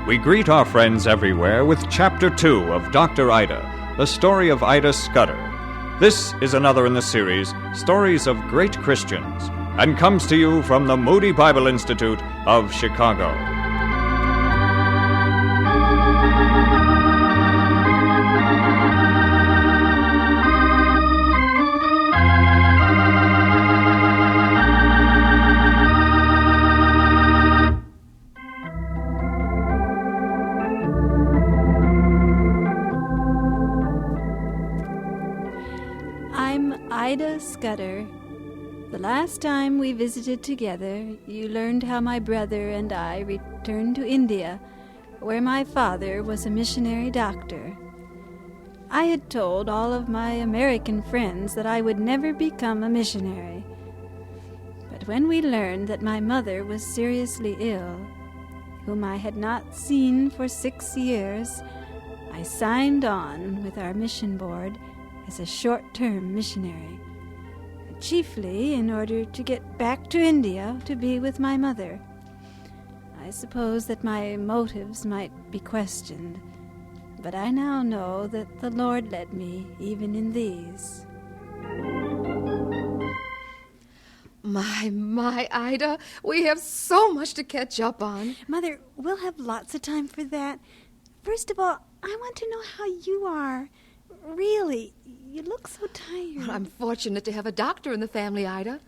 We greet our friends everywhere with Chapter 2 of Dr. Ida, the story of Ida Scudder. This is another in the series, Stories of Great Christians, and comes to you from the Moody Bible Institute of Chicago. Ida Scudder. The last time we visited together, you learned how my brother and I returned to India, where my father was a missionary doctor. I had told all of my American friends that I would never become a missionary. But when we learned that my mother was seriously ill, whom I had not seen for 6 years, I signed on with our mission board as a short-term missionary, chiefly in order to get back to India to be with my mother. I suppose that my motives might be questioned, but I now know that the Lord led me even in these. My, Ida, we have so much to catch up on. Mother, we'll have lots of time for that. First of all, I want to know how you are. Really, you look so tired. Well, I'm fortunate to have a doctor in the family, Ida.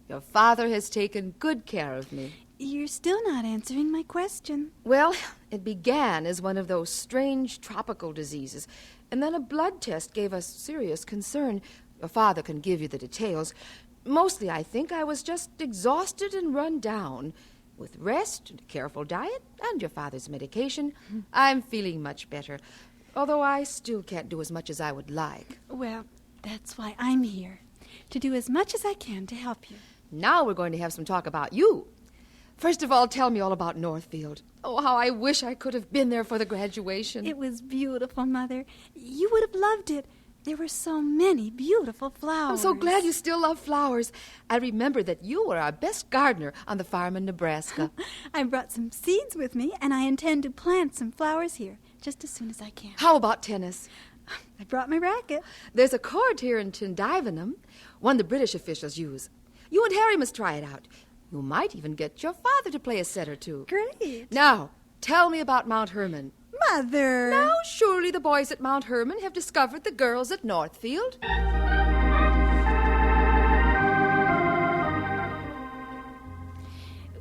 Your father has taken good care of me. You're still not answering my question. Well, it began as one of those strange tropical diseases, and then a blood test gave us serious concern. Your father can give you the details. Mostly, I think I was just exhausted and run down. With rest and a careful diet and your father's medication, I'm feeling much better. Although I still can't do as much as I would like. Well, that's why I'm here, to do as much as I can to help you. Now we're going to have some talk about you. First of all, tell me all about Northfield. Oh, how I wish I could have been there for the graduation. It was beautiful, Mother. You would have loved it. There were so many beautiful flowers. I'm so glad you still love flowers. I remember that you were our best gardener on the farm in Nebraska. I brought some seeds with me, and I intend to plant some flowers here just as soon as I can. How about tennis? I brought my racket. There's a court here in Tindivanam, one the British officials use. You and Harry must try it out. You might even get your father to play a set or two. Great. Now, tell me about Mount Hermon. Mother! Now, surely the boys at Mount Hermon have discovered the girls at Northfield.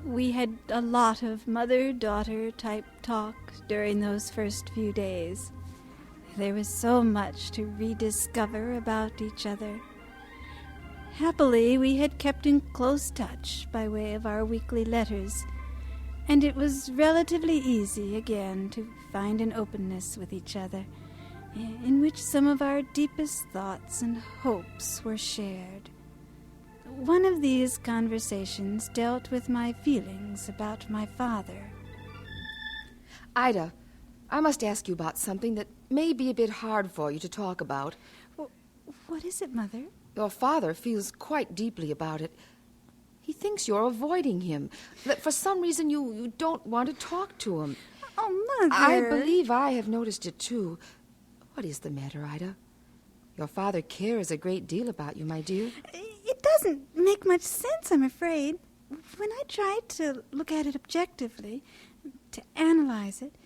We had a lot of mother-daughter type talk during those first few days. There was so much to rediscover about each other. Happily, we had kept in close touch by way of our weekly letters, and it was relatively easy again to find an openness with each other, in which some of our deepest thoughts and hopes were shared. One of these conversations dealt with my feelings about my father. Ida, I must ask you about something that may be a bit hard for you to talk about. What is it, Mother? Your father feels quite deeply about it. He thinks you're avoiding him, that for some reason you don't want to talk to him. Oh, Mother! I believe I have noticed it, too. What is the matter, Ida? Your father cares a great deal about you, my dear. It doesn't make much sense, I'm afraid. When I try to look at it objectively, to analyze it,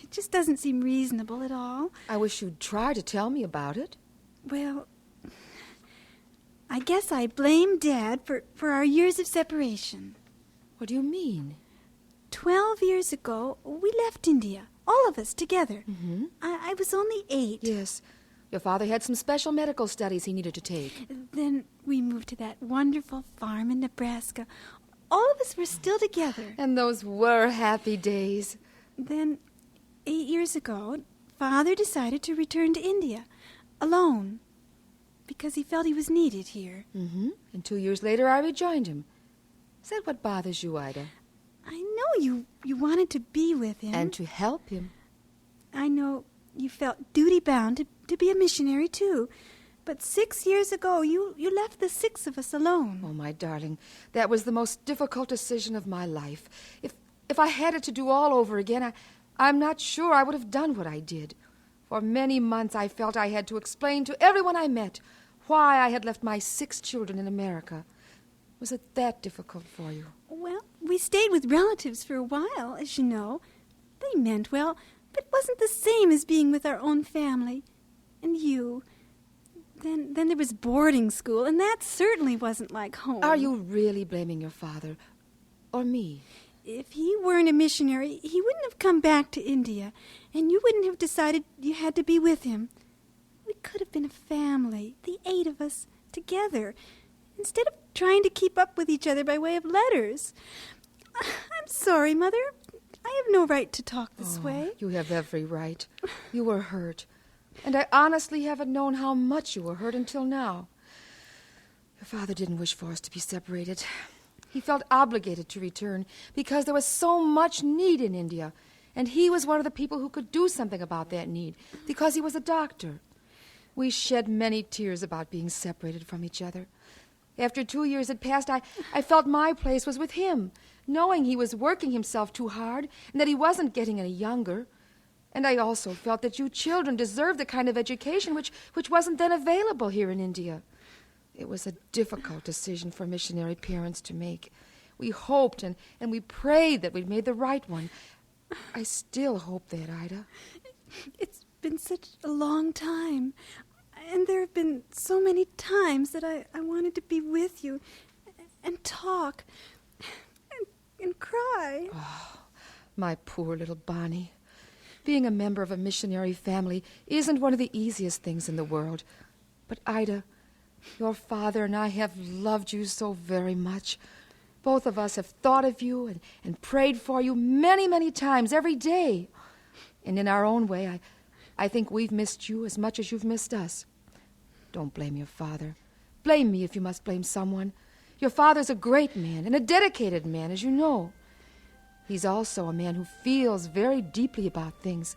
it just doesn't seem reasonable at all. I wish you'd try to tell me about it. Well, I guess I blame Dad for our years of separation. What do you mean? 12 years ago, we left India, all of us together. Mm-hmm. I was only 8. Yes. Your father had some special medical studies he needed to take. Then we moved to that wonderful farm in Nebraska. All of us were still together. And those were happy days. Then, 8 years ago, Father decided to return to India, alone, because he felt he was needed here. Mm-hmm. And 2 years later, I rejoined him. Is that what bothers you, Ida? I know you wanted to be with him. And to help him. I know you felt duty-bound to be a missionary, too. But 6 years ago, you left the 6 of us alone. Oh, my darling, that was the most difficult decision of my life. If I had it to do all over again, I'm not sure I would have done what I did. For many months I felt I had to explain to everyone I met why I had left my 6 children in America. Was it that difficult for you? Well, we stayed with relatives for a while, as you know. They meant well, but it wasn't the same as being with our own family. And you... Then there was boarding school, and that certainly wasn't like home. Are you really blaming your father? Or me? If he weren't a missionary, he wouldn't have come back to India, and you wouldn't have decided you had to be with him. We could have been a family, the 8 of us, together, instead of trying to keep up with each other by way of letters. I'm sorry, Mother. I have no right to talk this way. You have every right. You were hurt. And I honestly haven't known how much you were hurt until now. Your father didn't wish for us to be separated. He felt obligated to return because there was so much need in India, and he was one of the people who could do something about that need because he was a doctor. We shed many tears about being separated from each other. After 2 years had passed, I felt my place was with him, knowing he was working himself too hard and that he wasn't getting any younger. And I also felt that you children deserved the kind of education which wasn't then available here in India. It was a difficult decision for missionary parents to make. We hoped and we prayed that we'd made the right one. I still hope that, Ida. It's been such a long time. And there have been so many times that I wanted to be with you and talk and cry. Oh, my poor little Bonnie. Being a member of a missionary family isn't one of the easiest things in the world. But, Ida, your father and I have loved you so very much. Both of us have thought of you and prayed for you many, many times every day. And in our own way, I think we've missed you as much as you've missed us. Don't blame your father. Blame me if you must blame someone. Your father's a great man and a dedicated man, as you know. He's also a man who feels very deeply about things.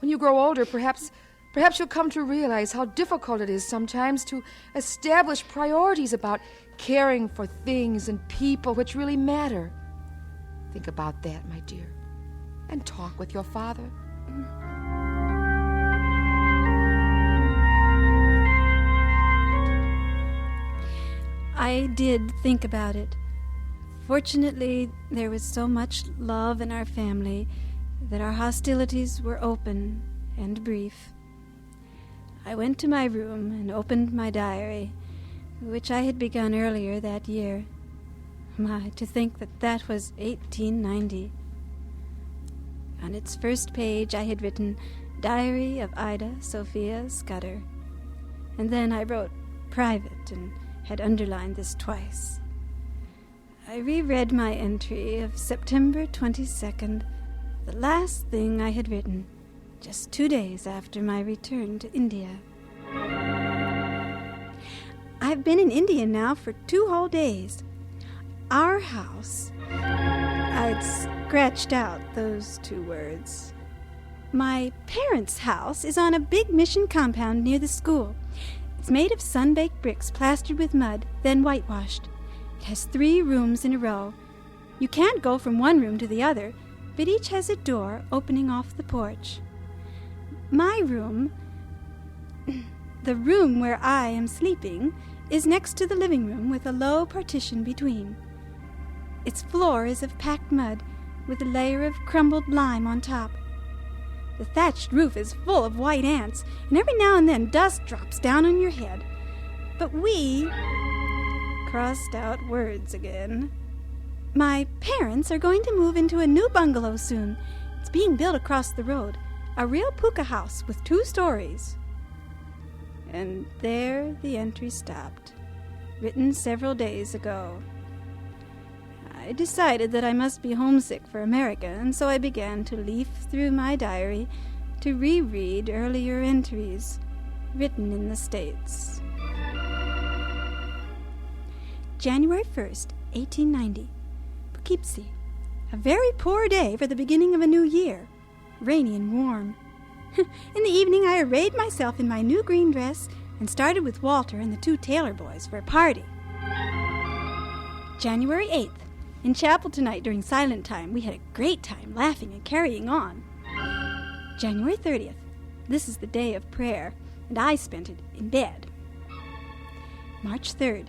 When you grow older, perhaps you'll come to realize how difficult it is sometimes to establish priorities about caring for things and people which really matter. Think about that, my dear, and talk with your father. I did think about it. Fortunately, there was so much love in our family that our hostilities were open and brief. I went to my room and opened my diary, which I had begun earlier that year. My, to think that was 1890. On its first page I had written, Diary of Ida Sophia Scudder. And then I wrote private and had underlined this twice. I reread my entry of September 22nd, the last thing I had written, just 2 days after my return to India. I've been in India now for 2 whole days. Our house... I'd scratched out those 2 words. My parents' house is on a big mission compound near the school. It's made of sun-baked bricks plastered with mud, then whitewashed. It has 3 rooms in a row. You can't go from one room to the other, but each has a door opening off the porch. My room, the room where I am sleeping, is next to the living room with a low partition between. Its floor is of packed mud with a layer of crumbled lime on top. The thatched roof is full of white ants, and every now and then dust drops down on your head. But we... crossed out words again. My parents are going to move into a new bungalow soon. It's being built across the road. A real pucca house with 2 stories. And there the entry stopped, written several days ago. I decided that I must be homesick for America, and so I began to leaf through my diary to reread earlier entries written in the States. January 1st, 1890. Poughkeepsie. A very poor day for the beginning of a new year. Rainy and warm. In the evening I arrayed myself in my new green dress and started with Walter and the 2 Taylor boys for a party. January 8th. In chapel tonight during silent time, we had a great time laughing and carrying on. January 30th. This is the day of prayer, and I spent it in bed. March 3rd.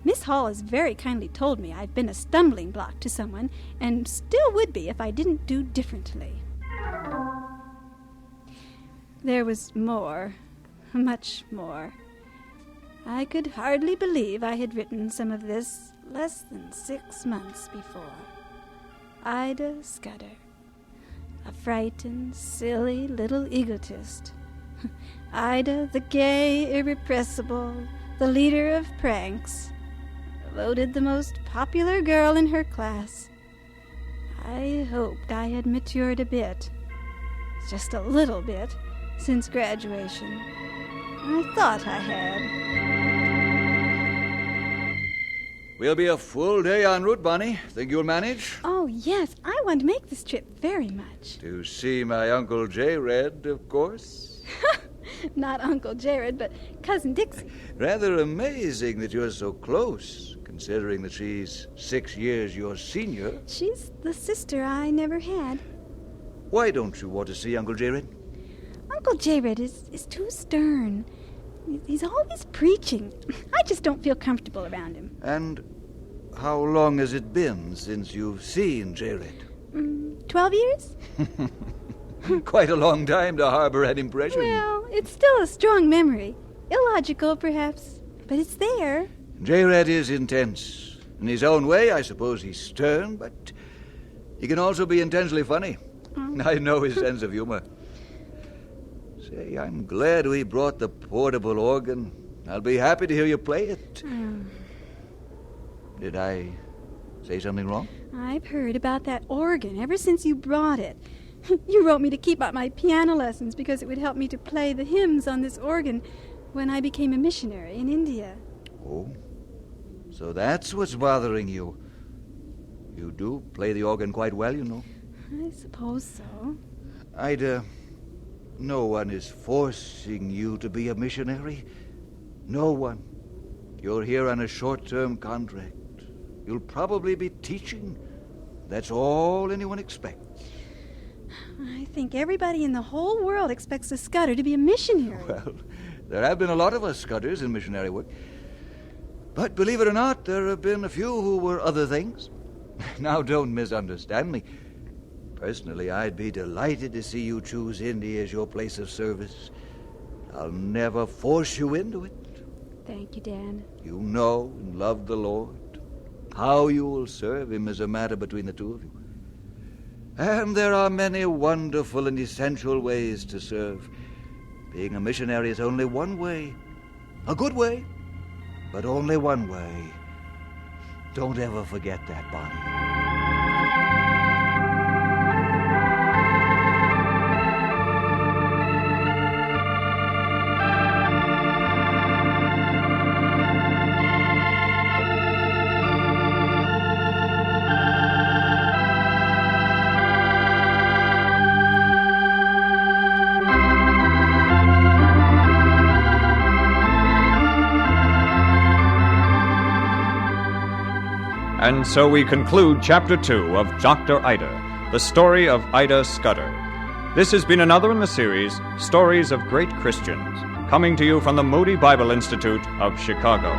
Miss Hall has very kindly told me I've been a stumbling block to someone, and still would be if I didn't do differently. There was more, much more. I could hardly believe I had written some of this less than 6 months before. Ida Scudder, a frightened, silly little egotist. Ida, the gay, irrepressible, the leader of pranks, voted the most popular girl in her class. I hoped I had matured a bit, just a little bit, since graduation. I thought I had. We'll be a full day en route, Bonnie. Think you'll manage? Oh, yes. I want to make this trip very much. To see my Uncle Jared, of course. Not Uncle Jared, but Cousin Dixie. Rather amazing that you're so close, considering that she's 6 years your senior. She's the sister I never had. Why don't you want to see Uncle Jared? Uncle Jared is too stern. He's always preaching. I just don't feel comfortable around him. And how long has it been since you've seen Jared? 12 years? Quite a long time to harbor an impression. Well, it's still a strong memory. Illogical, perhaps, but it's there. Jared is intense. In his own way, I suppose he's stern, but he can also be intensely funny. I know his sense of humor. Say, I'm glad we brought the portable organ. I'll be happy to hear you play it. Did I say something wrong? I've heard about that organ ever since you brought it. You wrote me to keep up my piano lessons because it would help me to play the hymns on this organ when I became a missionary in India. Oh, so that's what's bothering you. You do play the organ quite well, you know. I suppose so. Ida, no one is forcing you to be a missionary. No one. You're here on a short-term contract. You'll probably be teaching. That's all anyone expects. I think everybody in the whole world expects a Scudder to be a missionary. Well, there have been a lot of us Scudders in missionary work. But believe it or not, there have been a few who were other things. Now, don't misunderstand me. Personally, I'd be delighted to see you choose India as your place of service. I'll never force you into it. Thank you, Dan. You know and love the Lord. How you will serve him is a matter between the two of you. And there are many wonderful and essential ways to serve. Being a missionary is only one way. A good way, but only one way. Don't ever forget that, Bonnie. And so we conclude Chapter 2 of Dr. Ida, the story of Ida Scudder. This has been another in the series, Stories of Great Christians, coming to you from the Moody Bible Institute of Chicago.